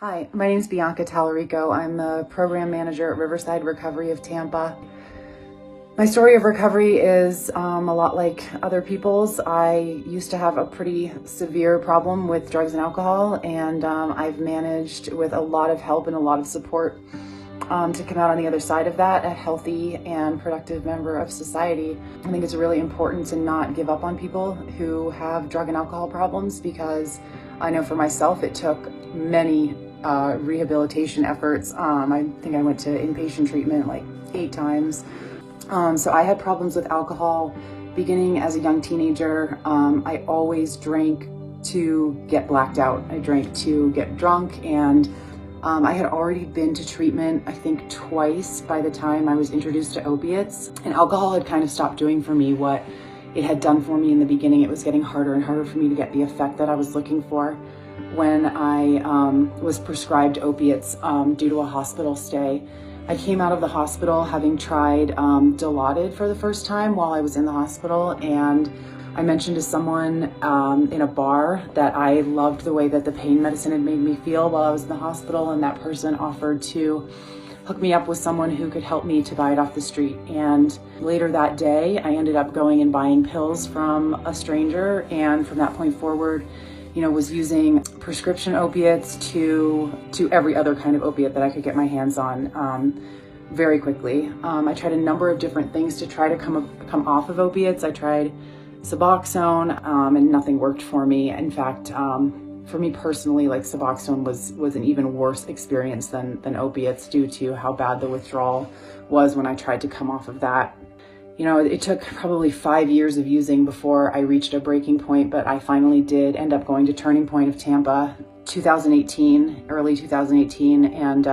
Hi, my name is Bianca. I'm the program manager at Riverside Recovery of Tampa. My story of recovery is a lot like other people's. I used to have a pretty severe problem with drugs and alcohol, and I've managed with a lot of help and a lot of support to come out on the other side of that, a healthy and productive member of society. I think it's really important to not give up on people who have drug and alcohol problems, because I know for myself it took many rehabilitation efforts. I think I went to inpatient treatment like 8 times. So I had problems with alcohol beginning as a young teenager. I always drank to get blacked out. I drank to get drunk, and I had already been to treatment, I think twice by the time I was introduced to opiates. And alcohol had kind of stopped doing for me what it had done for me in the beginning. It was getting harder and harder for me to get the effect that I was looking for. When I was prescribed opiates due to a hospital stay, I came out of the hospital having tried Dilaudid for the first time while I was in the hospital, and I mentioned to someone in a bar that I loved the way that the pain medicine had made me feel while I was in the hospital, and that person offered to hook me up with someone who could help me to buy it off the street. And later that day, I ended up going and buying pills from a stranger, and from that point forward, was using prescription opiates to every other kind of opiate that I could get my hands on very quickly. I tried a number of different things to try to come off of opiates. I tried Suboxone, and nothing worked for me. In fact, for me personally, like Suboxone was an even worse experience than opiates, due to how bad the withdrawal was when I tried to come off of that. It took probably 5 years of using before I reached a breaking point, but I finally did end up going to Turning Point of Tampa, early 2018, and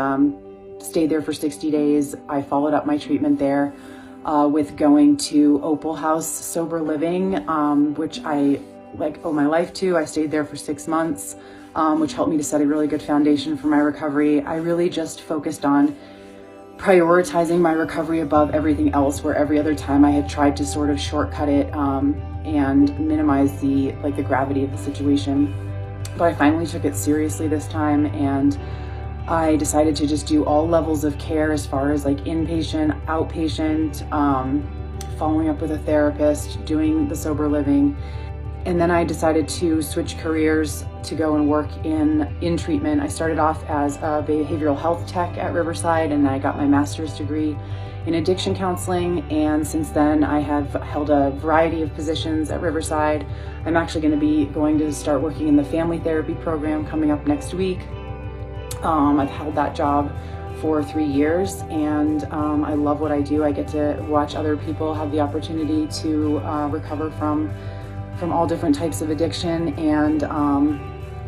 stayed there for 60 days. I followed up my treatment there with going to Opal House Sober Living, which I owe my life to. I stayed there for 6 months, which helped me to set a really good foundation for my recovery. I really just focused on prioritizing my recovery above everything else, where every other time I had tried to sort of shortcut it and minimize the gravity of the situation. But I finally took it seriously this time, and I decided to just do all levels of care, as far as inpatient, outpatient, following up with a therapist, doing the sober living. And then I decided to switch careers to go and work in treatment. I started off as a behavioral health tech at Riverside, and then I got my master's degree in addiction counseling. And since then, I have held a variety of positions at Riverside. I'm actually going to start working in the family therapy program coming up next week. I've held that job for 3 years, and I love what I do. I get to watch other people have the opportunity to recover from all different types of addiction. And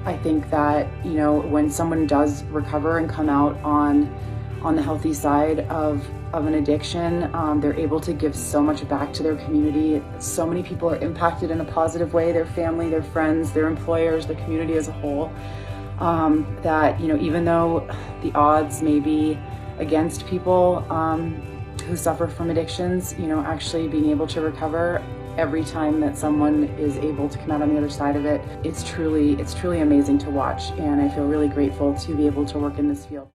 I think that when someone does recover and come out on the healthy side of an addiction, they're able to give so much back to their community. So many people are impacted in a positive way: their family, their friends, their employers, the community as a whole. That even though the odds may be against people who suffer from addictions, actually being able to recover every time that someone is able to come out on the other side of it, it's truly amazing to watch, and I feel really grateful to be able to work in this field.